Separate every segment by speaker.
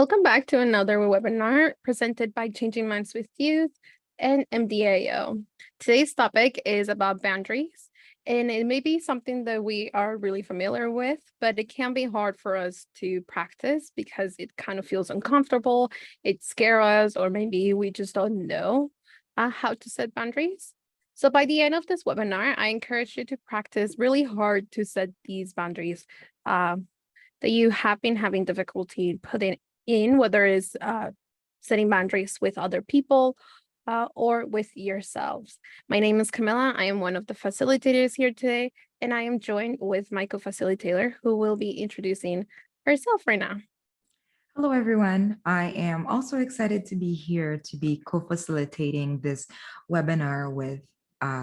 Speaker 1: Welcome back to another webinar presented by Changing Minds with Youth and MDAO. Today's topic is about boundaries, and it may be something that we are really familiar with, but it can be hard for us to practice because it kind of feels uncomfortable, it scares us, or maybe we just don't know how to set boundaries. So by the end of this webinar, I encourage you to practice really hard to set these boundaries that you have been having difficulty putting in, whether it's setting boundaries with other people or with yourselves. My name is Camila. I am one of the facilitators here today, and I am joined with my co-facilitator who will be introducing herself right now.
Speaker 2: Hello, everyone. I am also excited to be here to be co-facilitating this webinar with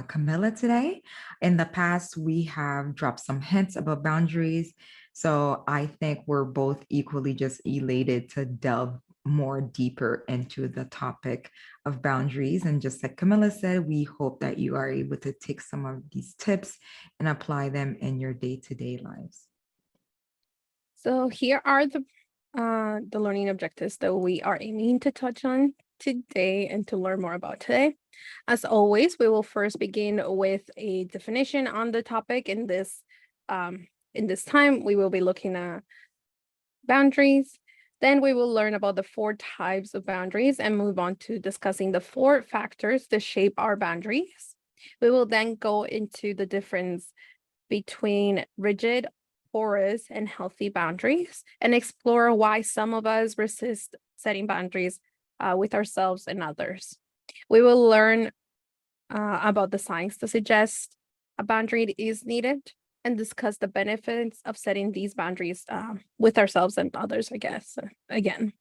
Speaker 2: Camilla today. In the past, we have dropped some hints about boundaries. So I think we're both equally just elated to delve more deeper into the topic of boundaries. And just like Camilla said, we hope that you are able to take some of these tips and apply them in your day-to-day lives.
Speaker 1: So here are the learning objectives that we are aiming to touch on today and to learn more about today. As always, we will first begin with a definition on the topic. In this time, we will be looking at boundaries. Then we will learn about the 4 types of boundaries and move on to discussing the 4 factors that shape our boundaries. We will then go into the difference between rigid, porous, and healthy boundaries and explore why some of us resist setting boundaries with ourselves and others. We will learn about the signs that suggest a boundary is needed and discuss the benefits of setting these boundaries with ourselves and others, I guess, again.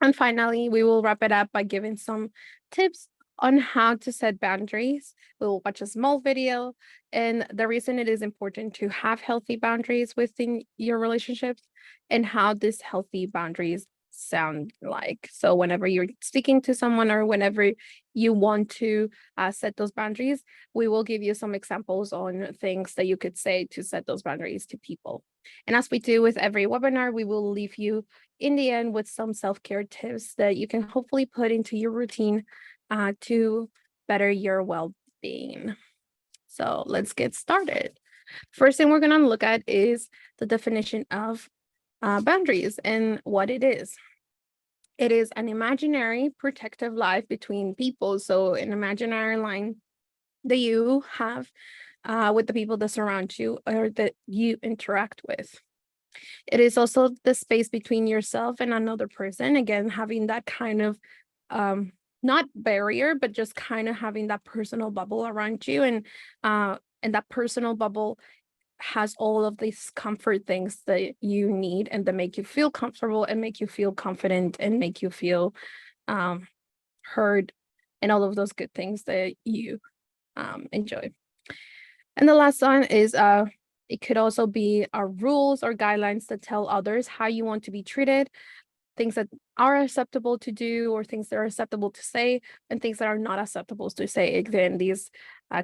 Speaker 1: And finally, we will wrap it up by giving some tips on how to set boundaries. We'll watch a small video, and the reason it is important to have healthy boundaries within your relationships and how these healthy boundaries sound like. So whenever you're speaking to someone or whenever you want to set those boundaries, we will give you some examples on things that you could say to set those boundaries to people. And as we do with every webinar, we will leave you in the end with some self-care tips that you can hopefully put into your routine to better your well-being. So let's get started. First thing we're going to look at is the definition of boundaries and what it is. It is an imaginary protective line between people. So an imaginary line that you have with the people that surround you or that you interact with. It is also the space between yourself and another person. Again, having that kind of not barrier, but just kind of having that personal bubble around you, and that personal bubble has all of these comfort things that you need and that make you feel comfortable and make you feel confident and make you feel heard and all of those good things that you enjoy. And the last one is it could also be rules or guidelines that tell others how you want to be treated, things that are acceptable to do or things that are acceptable to say, and things that are not acceptable to say. Again, these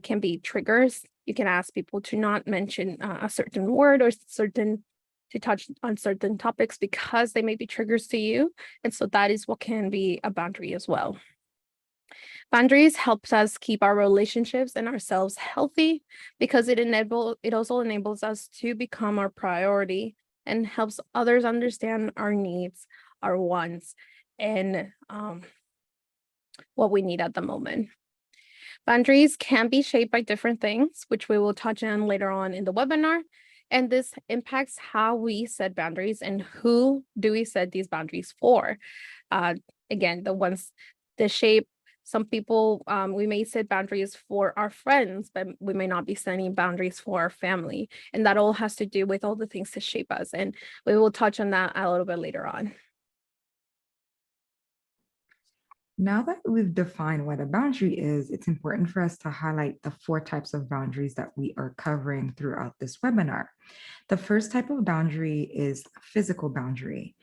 Speaker 1: can be triggers. You can ask people to not mention a certain word or to touch on certain topics because they may be triggers to you. And so that is what can be a boundary as well. Boundaries helps us keep our relationships and ourselves healthy because it also enables us to become our priority and helps others understand our needs, our wants, and what we need at the moment. Boundaries can be shaped by different things, which we will touch on later on in the webinar. And this impacts how we set boundaries and who do we set these boundaries for. Again, the ones that shape some people, we may set boundaries for our friends, but we may not be setting boundaries for our family. And that all has to do with all the things that shape us. And we will touch on that a little bit later on.
Speaker 2: Now that we've defined what a boundary is, it's important for us to highlight the 4 types of boundaries that we are covering throughout this webinar. The first type of boundary is physical boundary.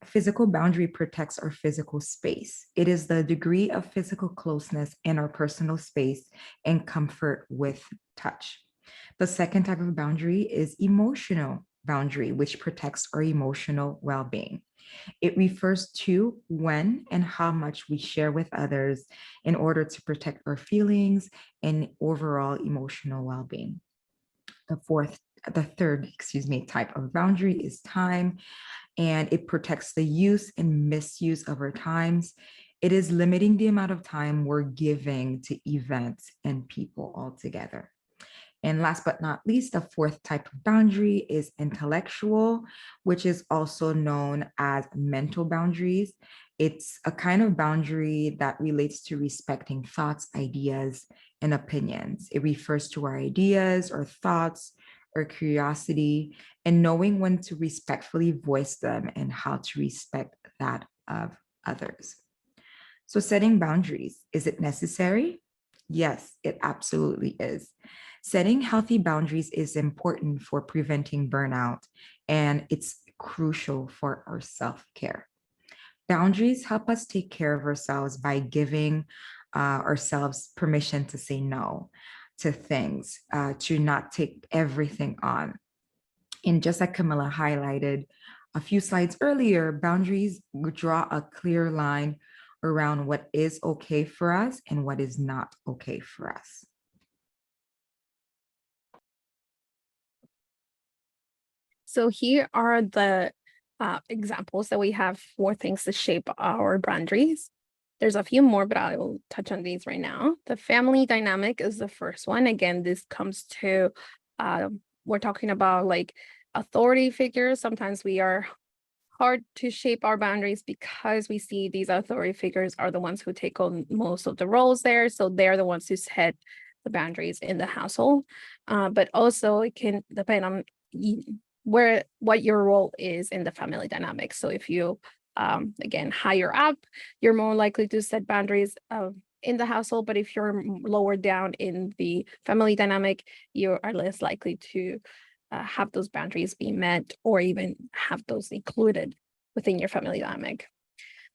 Speaker 2: Physical boundary protects our physical space. It is the degree of physical closeness in our personal space and comfort with touch. The second type of boundary is emotional boundary, which protects our emotional well-being. It refers to when and how much we share with others in order to protect our feelings and overall emotional well-being. The third, type of boundary is time, and it protects the use and misuse of our times. It is limiting the amount of time we're giving to events and people altogether. And last but not least, the fourth type of boundary is intellectual, which is also known as mental boundaries. It's a kind of boundary that relates to respecting thoughts, ideas, and opinions. It refers to our ideas or thoughts or curiosity and knowing when to respectfully voice them and how to respect that of others. So setting boundaries, is it necessary? Yes, it absolutely is. Setting healthy boundaries is important for preventing burnout, and it's crucial for our self-care. Boundaries help us take care of ourselves by giving ourselves permission to say no to things, to not take everything on. And just like Camilla highlighted a few slides earlier, boundaries draw a clear line around what is okay for us and what is not okay for us.
Speaker 1: So here are the examples that we have for things to shape our boundaries. There's a few more, but I will touch on these right now. The family dynamic is the first one. Again, this comes to, we're talking about like authority figures. Sometimes we are hard to shape our boundaries because we see these authority figures are the ones who take on most of the roles there. So they're the ones who set the boundaries in the household. But also it can depend on what your role is in the family dynamic. So if you again higher up, you're more likely to set boundaries in the household, but if you're lower down in the family dynamic, you are less likely to have those boundaries be met or even have those included within your family dynamic.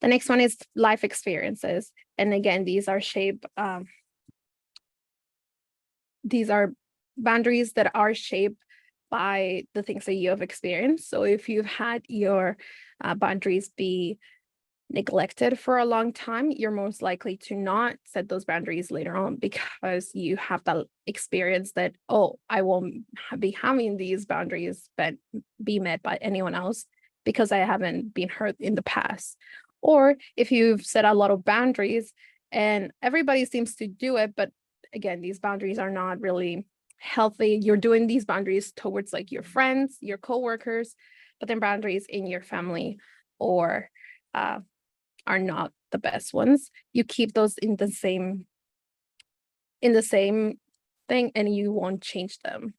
Speaker 1: The next one is life experiences. And again, these are boundaries that are shaped by the things that you have experienced. So if you've had your boundaries be neglected for a long time, you're most likely to not set those boundaries later on because you have that experience that, oh, I won't be having these boundaries but be met by anyone else because I haven't been hurt in the past. Or if you've set a lot of boundaries and everybody seems to do it, but again, these boundaries are not really healthy. You're doing these boundaries towards like your friends, your coworkers, but then boundaries in your family or are not the best ones. You keep those in the same thing and you won't change them.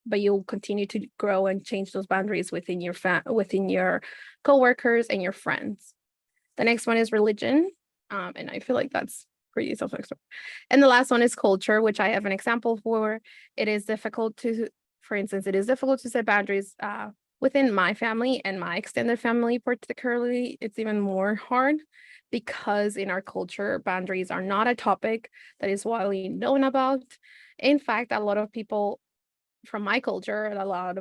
Speaker 1: But you'll continue to grow and change those boundaries within your coworkers and your friends. The next one is religion. And I feel like that's pretty self-explanatory. And the last one is culture, which I have an example for. It is difficult to set boundaries within my family and my extended family particularly. It's even more hard because in our culture, boundaries are not a topic that is widely known about. In fact, a lot of people from my culture, a lot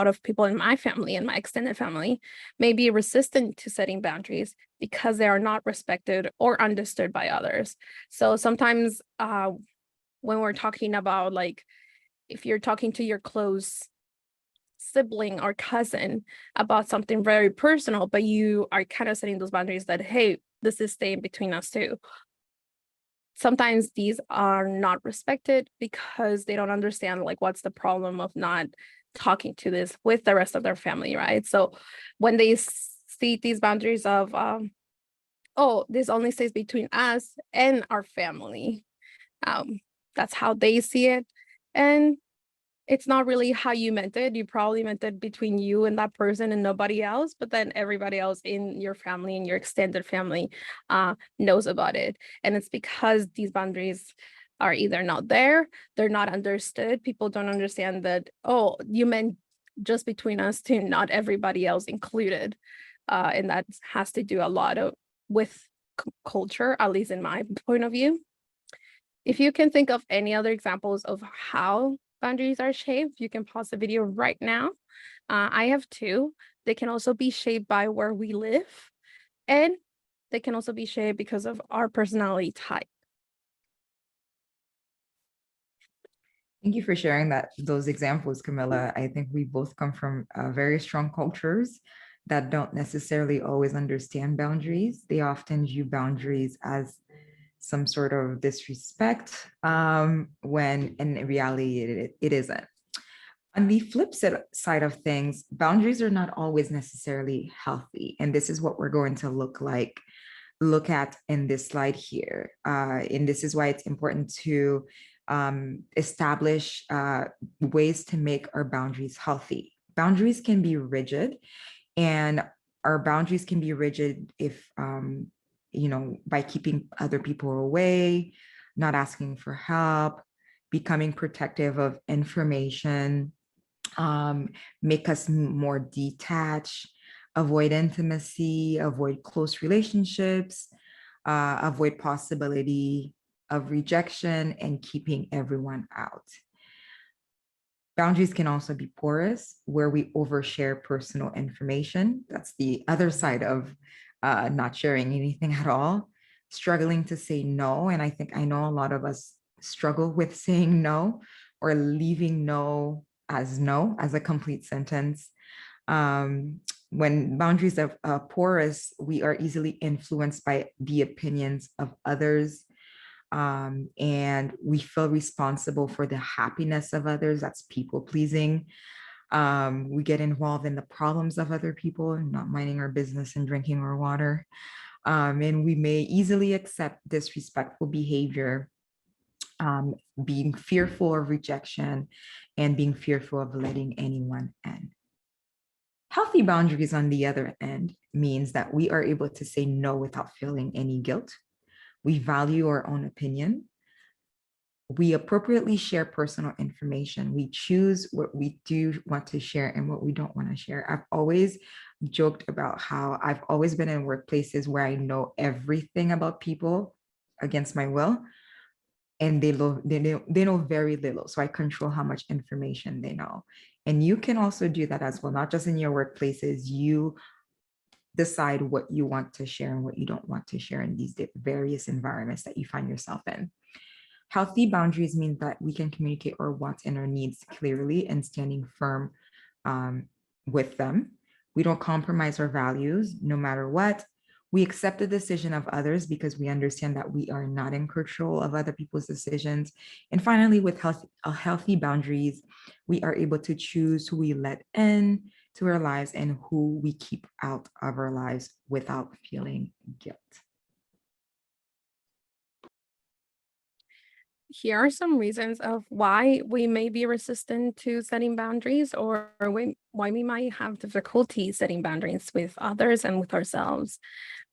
Speaker 1: of people in my family and my extended family may be resistant to setting boundaries because they are not respected or understood by others. So sometimes when we're talking about like, if you're talking to your close sibling or cousin about something very personal, but you are kind of setting those boundaries that, hey, this is staying between us two. Sometimes these are not respected because they don't understand like what's the problem of not talking to this with the rest of their family, right? So when they see these boundaries of, oh, this only stays between us and our family, that's how they see it. And it's not really how you meant it. You probably meant it between you and that person and nobody else, but then everybody else in your family and your extended family knows about it. And it's because these boundaries are either not there, they're not understood. People don't understand that, oh, you meant just between us two, not everybody else included. And that has to do a lot with culture, at least in my point of view. If you can think of any other examples of how boundaries are shaped, you can pause the video right now. I have two. They can also be shaped by where we live, and they can also be shaped because of our personality type.
Speaker 2: Thank you for sharing those examples, Camilla. I think we both come from very strong cultures that don't necessarily always understand boundaries. They often view boundaries as some sort of disrespect, when in reality it isn't. On the flip side of things, boundaries are not always necessarily healthy. And this is what we're going to look at in this slide here. And this is why it's important to establish ways to make our boundaries healthy. Boundaries can be rigid, and our boundaries can be rigid if, by keeping other people away, not asking for help, becoming protective of information, make us more detached, avoid intimacy, avoid close relationships, avoid possibility of rejection, and keeping everyone out. Boundaries can also be porous, where we overshare personal information. That's the other side of not sharing anything at all, struggling to say no. And I know a lot of us struggle with saying no, or leaving no as a complete sentence. When boundaries are porous, we are easily influenced by the opinions of others, and we feel responsible for the happiness of others. That's people pleasing. We get involved in the problems of other people, not minding our business and drinking our water. And we may easily accept disrespectful behavior, being fearful of rejection, and being fearful of letting anyone in. Healthy boundaries, on the other end, means that we are able to say no without feeling any guilt. We value our own opinion. We appropriately share personal information. We choose what we do want to share and what we don't want to share. I've always joked about how I've always been in workplaces where I know everything about people against my will, and they know very little. So I control how much information they know. And you can also do that as well, not just in your workplaces. You decide what you want to share and what you don't want to share in these various environments that you find yourself in. Healthy boundaries mean that we can communicate our wants and our needs clearly and standing firm with them. We don't compromise our values no matter what. We accept the decision of others because we understand that we are not in control of other people's decisions. And finally, with healthy boundaries, we are able to choose who we let in to our lives and who we keep out of our lives without feeling guilt.
Speaker 1: Here are some reasons of why we may be resistant to setting boundaries, or why we might have difficulty setting boundaries with others and with ourselves.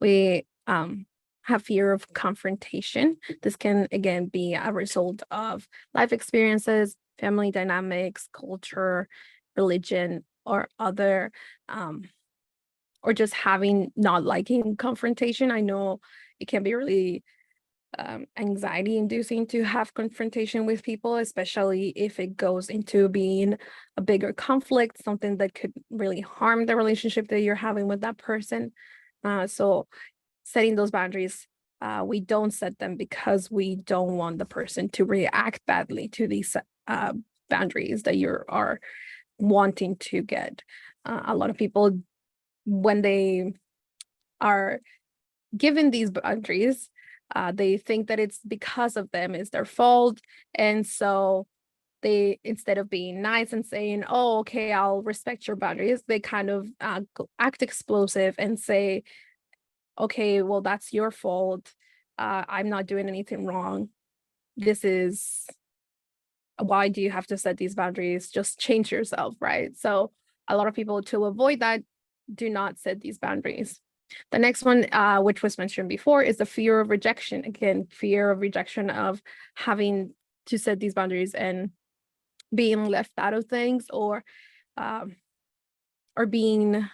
Speaker 1: We have fear of confrontation. This can, again, be a result of life experiences, family dynamics, culture, religion, or other, or just not liking confrontation. I know it can be really anxiety inducing to have confrontation with people, especially if it goes into being a bigger conflict, something that could really harm the relationship that you're having with that person. So setting those boundaries, we don't set them because we don't want the person to react badly to these boundaries that you are wanting to get. A lot of people, when they are given these boundaries, they think that it's because of them, it's their fault. And so they, instead of being nice and saying, oh, okay, I'll respect your boundaries, they kind of act explosive and say, okay, well, that's your fault. I'm not doing anything wrong. Why do you have to set these boundaries? Just change yourself, right? So a lot of people, to avoid that, do not set these boundaries. The next one, which was mentioned before, is the fear of rejection. Again, fear of rejection, of having to set these boundaries and being left out of things, or being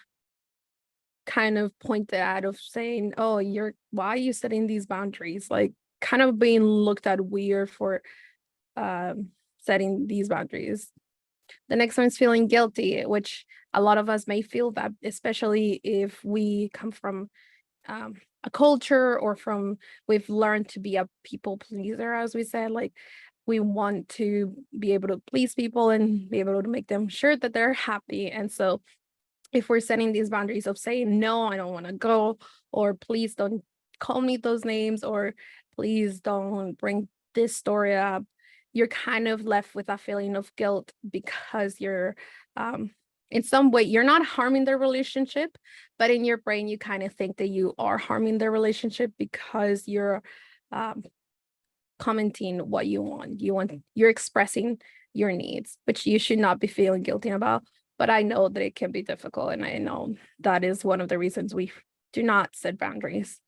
Speaker 1: kind of pointed out, of saying, oh, why are you setting these boundaries? Like, kind of being looked at weird for setting these boundaries. The next one is feeling guilty, which a lot of us may feel that, especially if we come from a culture or from we've learned to be a people pleaser, as we said, like we want to be able to please people and be able to make them sure that they're happy. And so if we're setting these boundaries of saying, no, I don't want to go, or please don't call me those names, or please don't bring this story up, you're kind of left with a feeling of guilt because you're, in some way, you're not harming their relationship, but in your brain, you kind of think that you are harming their relationship because you're um, commenting what you want. You're expressing your needs, which you should not be feeling guilty about. But I know that it can be difficult, and I know that is one of the reasons we do not set boundaries.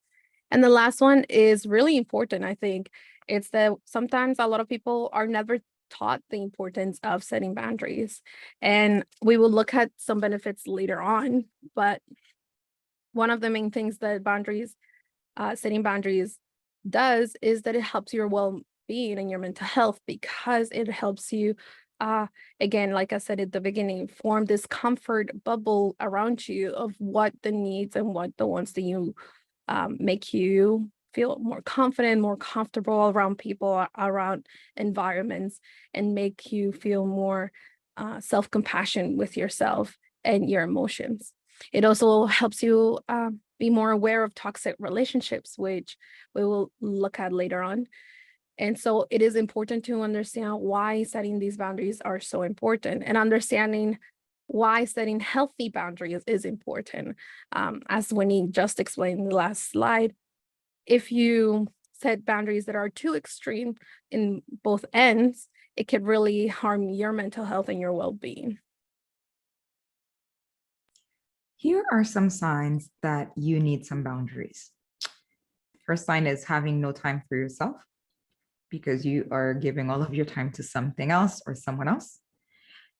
Speaker 1: And the last one is really important, I think. It's that sometimes a lot of people are never taught the importance of setting boundaries. And we will look at some benefits later on, but one of the main things that setting boundaries does is that it helps your well-being and your mental health, because it helps you, again, like I said at the beginning, form this comfort bubble around you of what the needs and what the ones that you make you feel more confident, more comfortable around people, around environments, and make you feel more self-compassion with yourself and your emotions. It also helps you be more aware of toxic relationships, which we will look at later on. And so it is important to understand why setting these boundaries are so important, and understanding why setting healthy boundaries is important. As Winnie just explained in the last slide, if you set boundaries that are too extreme in both ends, it could really harm your mental health and your well-being.
Speaker 2: Here are some signs that you need some boundaries. First sign is having no time for yourself because you are giving all of your time to something else or someone else.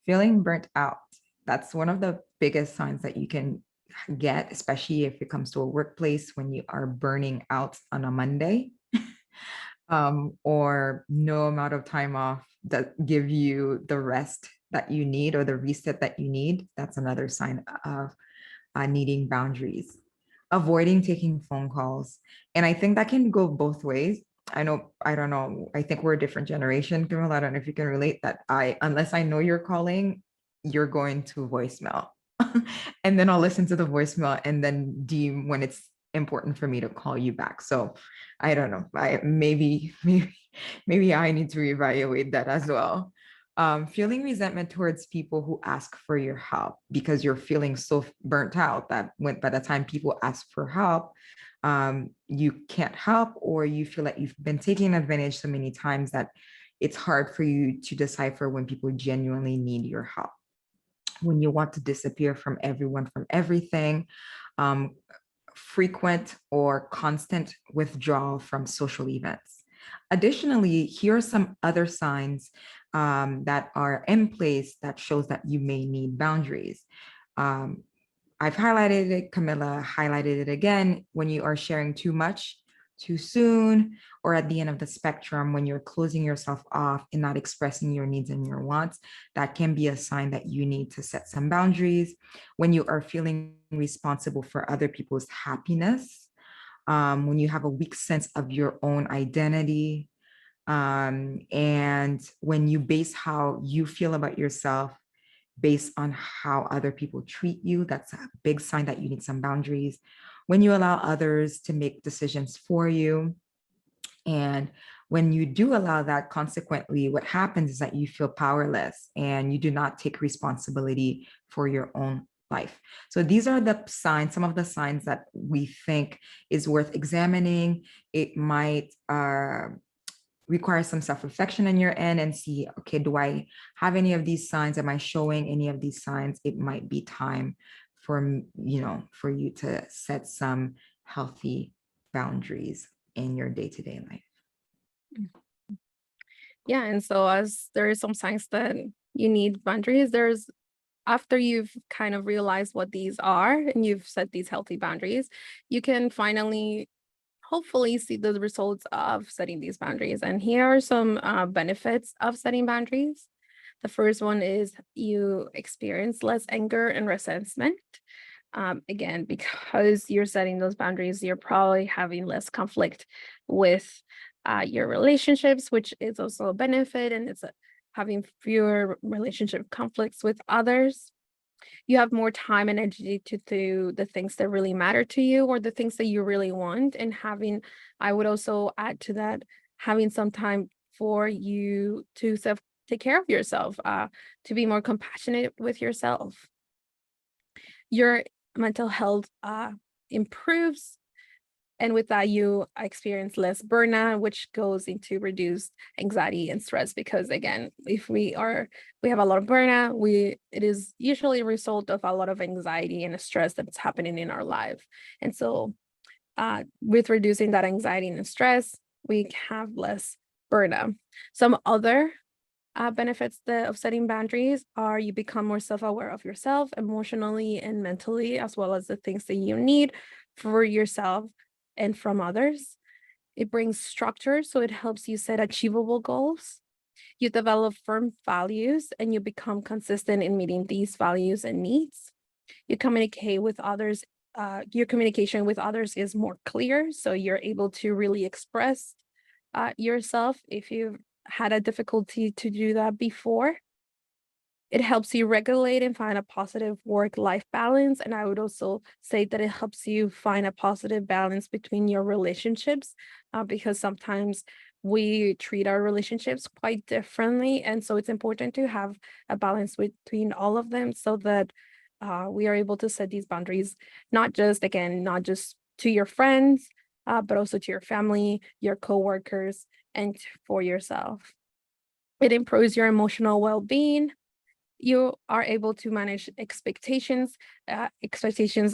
Speaker 2: Feeling burnt out. That's one of the biggest signs that you can get, especially if it comes to a workplace when you are burning out on a Monday, or no amount of time off that give you the rest that you need or the reset that you need. That's another sign of needing boundaries. Avoiding taking phone calls. And I think that can go both ways. I don't know. I think we're a different generation, Camila. I don't know if you can relate that unless I know you're calling, you're going to voicemail. And then I'll listen to the voicemail and then deem when it's important for me to call you back. So I don't know. Maybe I need to reevaluate that as well. Feeling resentment towards people who ask for your help because you're feeling so burnt out that by the time people ask for help, you can't help, or you feel like you've been taken advantage so many times that it's hard for you to decipher when people genuinely need your help. When you want to disappear from everyone, from everything, frequent or constant withdrawal from social events. Additionally, here are some other signs that are in place that shows that you may need boundaries. I've highlighted it, Camilla highlighted it again. When you are sharing too much, too soon, or at the end of the spectrum, when you're closing yourself off and not expressing your needs and your wants, that can be a sign that you need to set some boundaries. When you are feeling responsible for other people's happiness, when you have a weak sense of your own identity, and when you base how you feel about yourself based on how other people treat you, that's a big sign that you need some boundaries. When you allow others to make decisions for you, and when you do allow that, consequently, what happens is that you feel powerless and you do not take responsibility for your own life. So these are the signs, some of the signs that we think is worth examining. It might require some self-reflection on your end and see, okay, do I have any of these signs? Am I showing any of these signs? It might be time for, for you to set some healthy boundaries in your day-to-day life.
Speaker 1: Yeah, and so as there is some signs that you need boundaries, after you've kind of realized what these are and you've set these healthy boundaries, you can finally hopefully see the results of setting these boundaries. And here are some benefits of setting boundaries. The first one is you experience less anger and resentment. Again, because you're setting those boundaries, you're probably having less conflict with your relationships, which is also a benefit, and it's having fewer relationship conflicts with others. You have more time and energy to do the things that really matter to you or the things that you really want. And having, I would also add to that, having some time for you to self take care of yourself, to be more compassionate with yourself. Your mental health improves, and with that you experience less burnout, which goes into reduced anxiety and stress. Because again, if we have a lot of burnout, it is usually a result of a lot of anxiety and stress that's happening in our life. And so with reducing that anxiety and stress, we have less burnout. Some other benefits of setting boundaries are you become more self-aware of yourself emotionally and mentally, as well as the things that you need for yourself and from others. It brings structure, so it helps you set achievable goals. You develop firm values and you become consistent in meeting these values and needs. You communicate with others. Your communication with others is more clear, so you're able to really express yourself if you've had a difficulty to do that before. It helps you regulate and find a positive work-life balance. And I would also say that it helps you find a positive balance between your relationships, because sometimes we treat our relationships quite differently. And so it's important to have a balance between all of them so that we are able to set these boundaries, not just to your friends, but also to your family, your coworkers, and for yourself. It improves your emotional well-being. You are able to manage expectations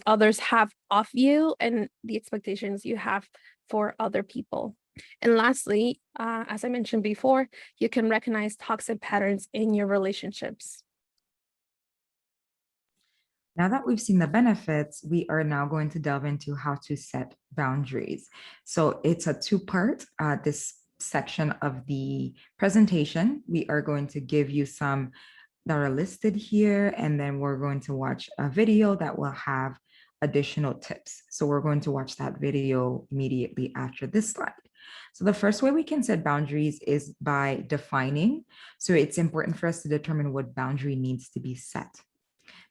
Speaker 1: others have of you and the expectations you have for other people. And lastly, as I mentioned before, you can recognize toxic patterns in your relationships.
Speaker 2: Now that we've seen the benefits, we are now going to delve into how to set boundaries. So it's a two-part, this section of the presentation. We are going to give you some that are listed here, and then we're going to watch a video that will have additional tips. So we're going to watch that video immediately after this slide. So the first way we can set boundaries is by defining. So it's important for us to determine what boundary needs to be set.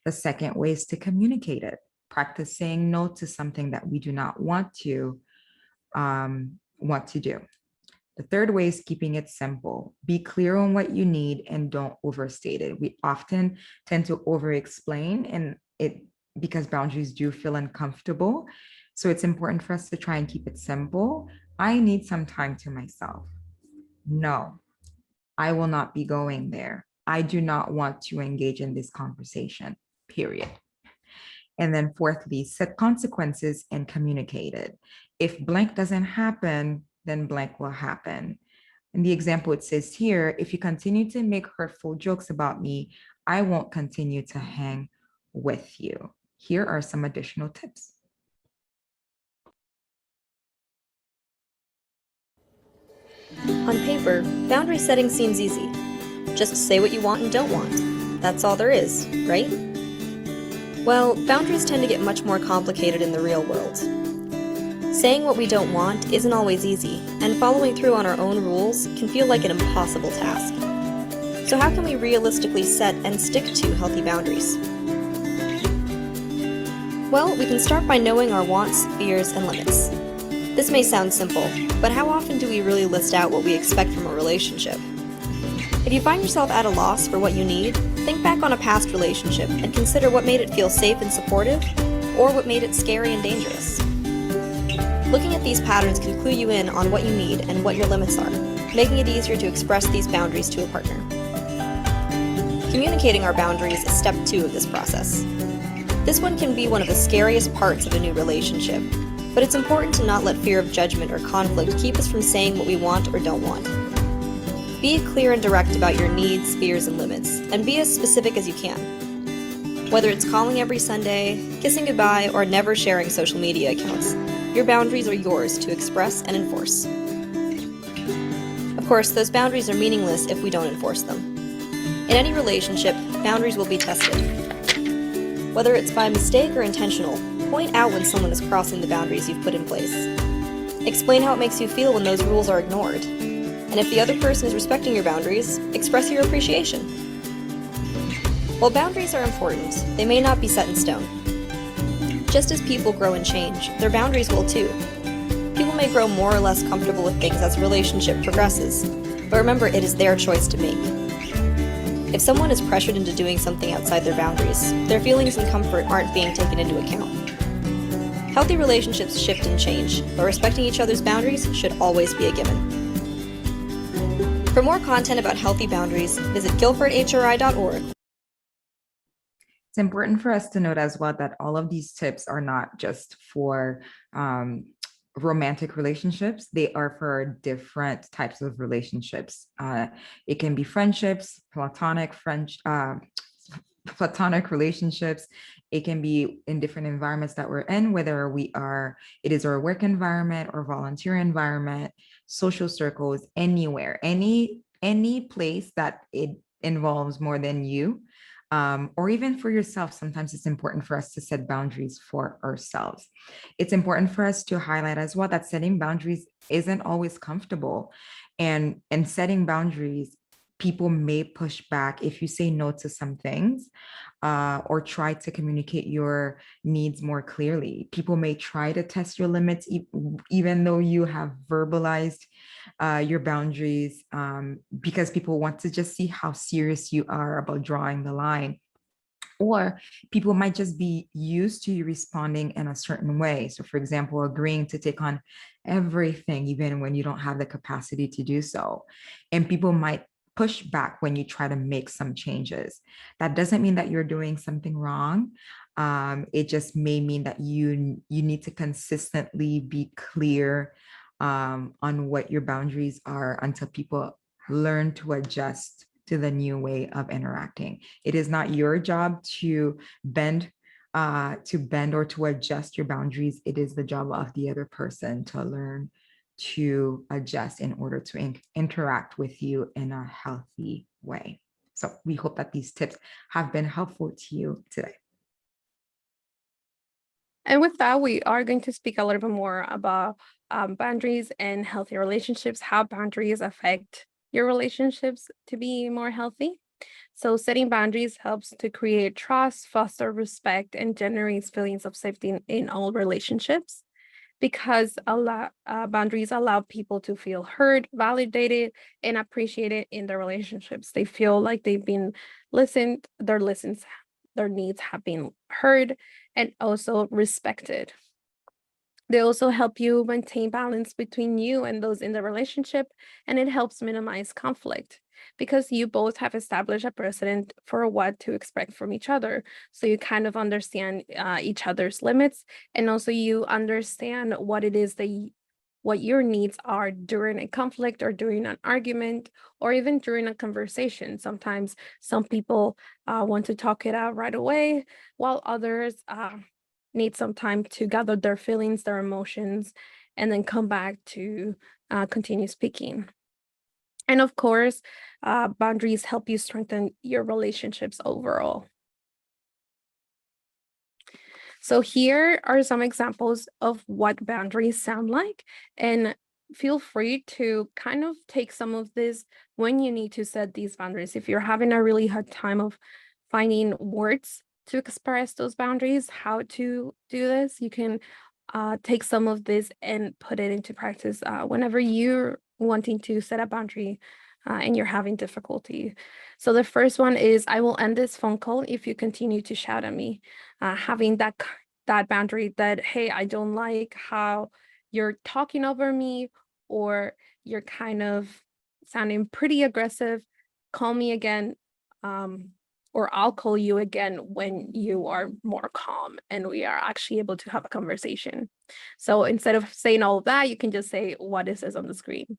Speaker 2: The second way is to communicate it, practice saying no to something that we do not want to do. The third way is keeping it simple. Be clear on what you need and don't overstate it. We often tend to over-explain because boundaries do feel uncomfortable. So it's important for us to try and keep it simple. I need some time to myself. No, I will not be going there. I do not want to engage in this conversation, period. And then fourthly, set consequences and communicate it. If blank doesn't happen, then blank will happen. In the example it says here, if you continue to make hurtful jokes about me, I won't continue to hang with you. Here are some additional tips.
Speaker 3: On paper, boundary setting seems easy. Just say what you want and don't want. That's all there is, right? Well, boundaries tend to get much more complicated in the real world. Saying what we don't want isn't always easy, and following through on our own rules can feel like an impossible task. So how can we realistically set and stick to healthy boundaries? Well, we can start by knowing our wants, fears, and limits. This may sound simple, but how often do we really list out what we expect from a relationship? If you find yourself at a loss for what you need, think back on a past relationship and consider what made it feel safe and supportive, or what made it scary and dangerous. Looking at these patterns can clue you in on what you need and what your limits are, making it easier to express these boundaries to a partner. Communicating our boundaries is step 2 of this process. This one can be one of the scariest parts of a new relationship, but it's important to not let fear of judgment or conflict keep us from saying what we want or don't want. Be clear and direct about your needs, fears, and limits, and be as specific as you can. Whether it's calling every Sunday, kissing goodbye, or never sharing social media accounts, Your boundaries are yours to express and enforce. Of course, those boundaries are meaningless if we don't enforce them. In any relationship, boundaries will be tested. Whether it's by mistake or intentional, point out when someone is crossing the boundaries you've put in place. Explain how it makes you feel when those rules are ignored. And if the other person is respecting your boundaries, express your appreciation. While boundaries are important, they may not be set in stone. Just as people grow and change, their boundaries will too. People may grow more or less comfortable with things as a relationship progresses, but remember, it is their choice to make. If someone is pressured into doing something outside their boundaries, their feelings and comfort aren't being taken into account. Healthy relationships shift and change, but respecting each other's boundaries should always be a given. For more content about healthy boundaries, visit guilfordhri.org.
Speaker 2: It's important for us to note as well that all of these tips are not just for romantic relationships. They are for different types of relationships. It can be friendships, platonic relationships. It can be in different environments that we're in, whether it is our work environment or volunteer environment, social circles, anywhere, any place that it involves more than you. Or even for yourself, sometimes it's important for us to set boundaries for ourselves. It's important for us to highlight as well that setting boundaries isn't always comfortable. And setting boundaries, people may push back if you say no to some things, or try to communicate your needs more clearly. People may try to test your limits, even though you have verbalized your boundaries, because people want to just see how serious you are about drawing the line. Or people might just be used to you responding in a certain way. So for example, agreeing to take on everything, even when you don't have the capacity to do so. And people might push back when you try to make some changes. That doesn't mean that you're doing something wrong. It just may mean that you need to consistently be clear on what your boundaries are until people learn to adjust to the new way of interacting. It is not your job to bend or to adjust your boundaries. It is the job of the other person to learn to adjust in order to interact with you in a healthy way. So we hope that these tips have been helpful to you today.
Speaker 1: And with that, we are going to speak a little bit more about boundaries and healthy relationships, how boundaries affect your relationships to be more healthy. So setting boundaries helps to create trust, foster respect, and generates feelings of safety in all relationships, because boundaries allow people to feel heard, validated, and appreciated in their relationships. They feel like they've been listened, their needs have been heard and also respected. They also help you maintain balance between you and those in the relationship, and it helps minimize conflict because you both have established a precedent for what to expect from each other. So you kind of understand each other's limits, and also you understand what it is that what your needs are during a conflict or during an argument or even during a conversation. Sometimes some people want to talk it out right away, while others need some time to gather their feelings, their emotions, and then come back to continue speaking. And of course, boundaries help you strengthen your relationships overall. So here are some examples of what boundaries sound like, and feel free to kind of take some of this when you need to set these boundaries. If you're having a really hard time of finding words to express those boundaries, how to do this, you can take some of this and put it into practice whenever you're wanting to set a boundary and you're having difficulty. So the first one is, I will end this phone call if you continue to shout at me. Having that boundary that, hey, I don't like how you're talking over me, or you're kind of sounding pretty aggressive. Call me again, or I'll call you again when you are more calm and we are actually able to have a conversation. So instead of saying all of that, you can just say what it says on the screen.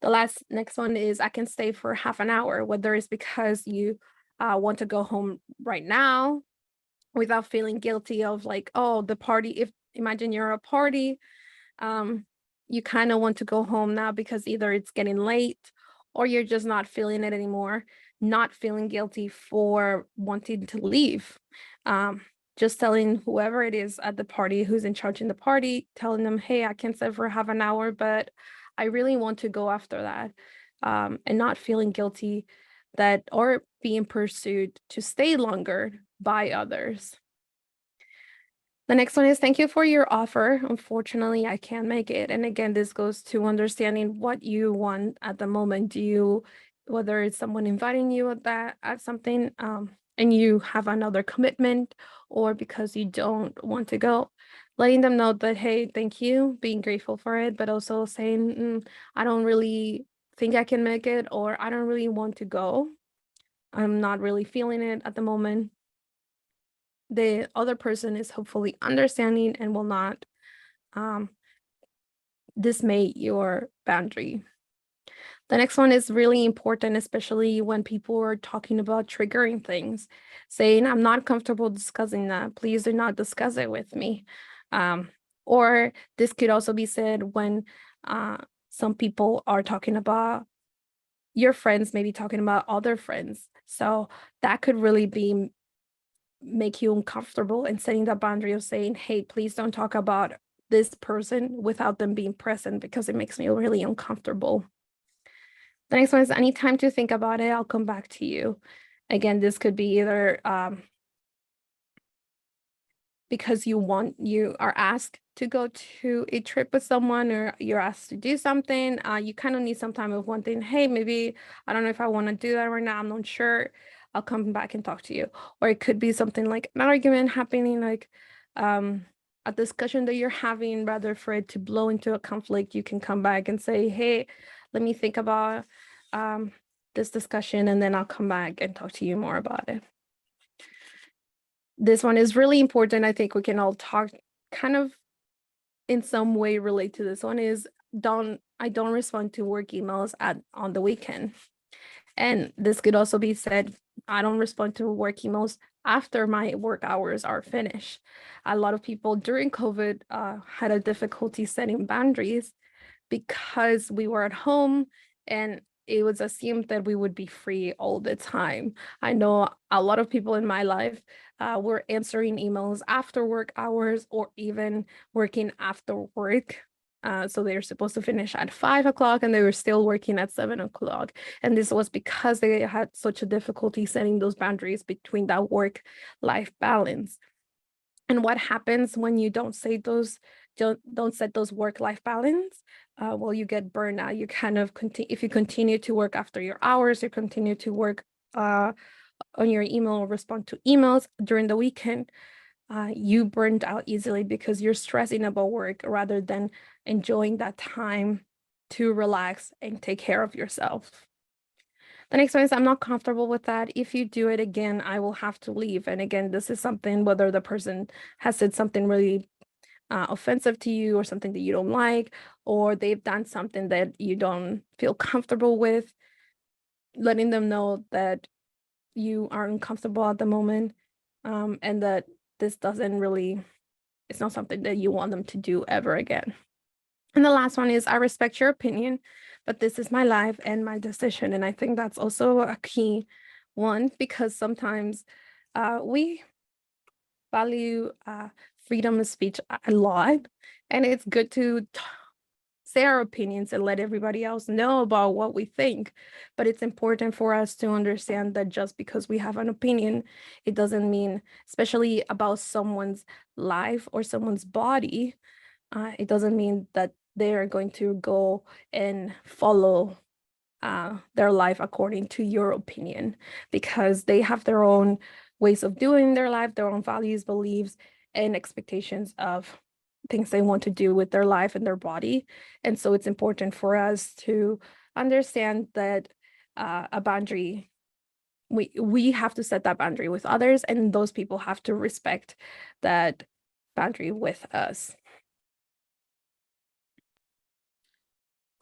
Speaker 1: The next one is, I can stay for half an hour, whether it's because you want to go home right now without feeling guilty of like, oh, the party, if imagine you're a party you kind of want to go home now because either it's getting late or you're just not feeling it anymore, not feeling guilty for wanting to leave. Um, just telling whoever it is at the party who's in charge in the party, telling them, hey, I can stay for half an hour, but I really want to go after that. And not feeling guilty that or being pursued to stay longer by others. The next one is thank you for your offer. Unfortunately, I can't make it. And again, this goes to understanding what you want at the moment. Do you, whether it's someone inviting you at something, and you have another commitment, or because you don't want to go, letting them know that, hey, thank you, being grateful for it, but also saying, I don't really think I can make it, or I don't really want to go. I'm not really feeling it at the moment. The other person is hopefully understanding and will not dismay your boundary. The next one is really important, especially when people are talking about triggering things, saying, I'm not comfortable discussing that. Please do not discuss it with me. Or this could also be said when some people are talking about your friends, maybe talking about other friends. So that could really be make you uncomfortable, and setting that boundary of saying, hey, please don't talk about this person without them being present because it makes me really uncomfortable. The next one is, I need time to think about it. I'll come back to you. Again, this could be either because you are asked to go to a trip with someone, or you're asked to do something. You kind of need some time of one thing. Hey, maybe I don't know if I want to do that right now. I'm not sure. I'll come back and talk to you. Or it could be something like an argument happening, like a discussion that you're having, rather for it to blow into a conflict. You can come back and say, hey, let me think about this discussion, and then I'll come back and talk to you more about it. This one is really important. I think we can all talk kind of in some way relate to this one is I don't respond to work emails on the weekend. And this could also be said, I don't respond to work emails after my work hours are finished. A lot of people during COVID had a difficulty setting boundaries because we were at home and it was assumed that we would be free all the time. I know a lot of people in my life were answering emails after work hours or even working after work. So they were supposed to finish at 5 o'clock and they were still working at 7 o'clock. And this was because they had such a difficulty setting those boundaries between that work-life balance. And what happens when you don't say those, don't set those work-life balance? Well, you get burnout. You kind of continue, if you continue to work after your hours, you continue to work on your email or respond to emails during the weekend, you burned out easily because you're stressing about work rather than enjoying that time to relax and take care of yourself. The next one is, I'm not comfortable with that. If you do it again, I will have to leave. And again, this is something, whether the person has said something really offensive to you or something that you don't like, or they've done something that you don't feel comfortable with, letting them know that you are uncomfortable at the moment, and that this doesn't really, it's not something that you want them to do ever again. And the last one is, I respect your opinion, but this is my life and my decision. And I think that's also a key one, because sometimes we value freedom of speech a lot, and it's good to say our opinions and let everybody else know about what we think. But it's important for us to understand that just because we have an opinion, it doesn't mean, especially about someone's life or someone's body, it doesn't mean that they're going to go and follow their life according to your opinion, because they have their own ways of doing their life, their own values, beliefs, and expectations of things they want to do with their life and their body. And so it's important for us to understand that a boundary, we have to set that boundary with others, and those people have to respect that boundary with us.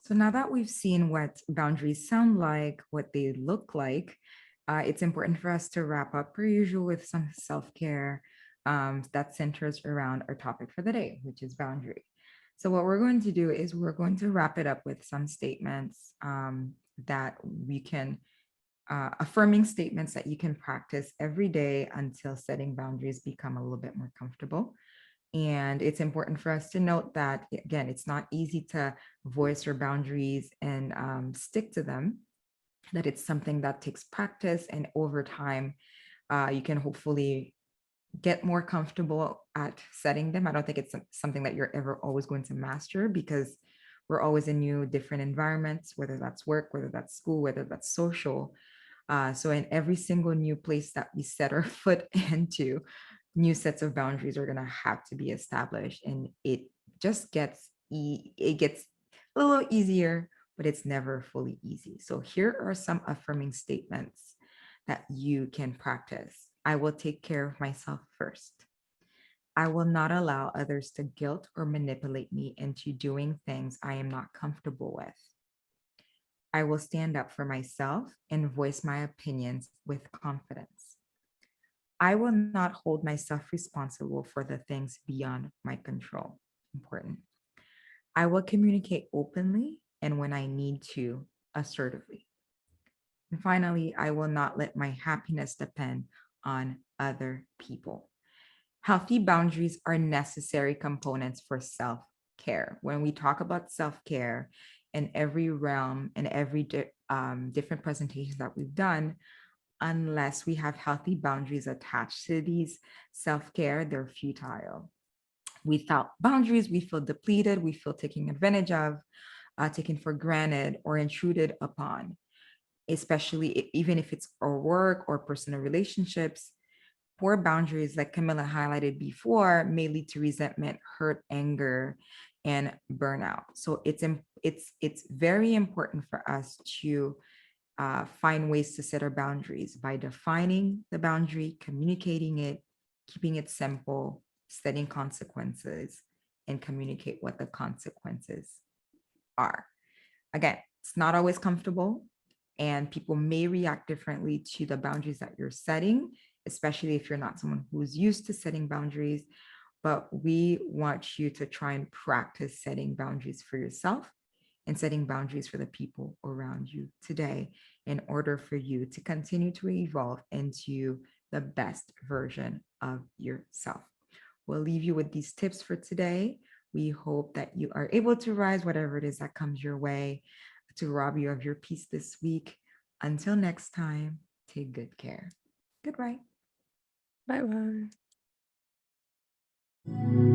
Speaker 2: So now that we've seen what boundaries sound like, what they look like, it's important for us to wrap up per usual with some self-care that centers around our topic for the day, which is boundary. So what we're going to do is we're going to wrap it up with some statements that we can, affirming statements that you can practice every day until setting boundaries become a little bit more comfortable. And it's important for us to note that, again, it's not easy to voice your boundaries and stick to them, that it's something that takes practice. And over time, you can hopefully get more comfortable at setting them. I don't think it's something that you're ever always going to master, because we're always in new, different environments, whether that's work, whether that's school, whether that's social. So in every single new place that we set our foot into, new sets of boundaries are going to have to be established, and it just gets it gets a little easier, but it's never fully easy. So here are some affirming statements that you can practice. I will take care of myself first. I will not allow others to guilt or manipulate me into doing things I am not comfortable with. I will stand up for myself and voice my opinions with confidence. I will not hold myself responsible for the things beyond my control. Important. I will communicate openly and when I need to, assertively. And finally, I will not let my happiness depend on other people. Healthy boundaries are necessary components for self-care. When we talk about self-care in every realm and every different presentations that we've done, unless we have healthy boundaries attached to these self-care, they're futile. Without boundaries, we feel depleted, we feel taken advantage of, taken for granted, or intruded upon, especially even if it's our work or personal relationships. Poor boundaries, like Camilla highlighted before, may lead to resentment, hurt, anger, and burnout. So it's very important for us to find ways to set our boundaries by defining the boundary, communicating it, keeping it simple, setting consequences, and communicate what the consequences are. Again, it's not always comfortable, and people may react differently to the boundaries that you're setting, especially if you're not someone who's used to setting boundaries. But we want you to try and practice setting boundaries for yourself and setting boundaries for the people around you today, in order for you to continue to evolve into the best version of yourself. We'll leave you with these tips for today. We hope that you are able to rise whatever it is that comes your way to rob you of your peace this week. Until next time, take good care. Goodbye.
Speaker 1: Bye bye.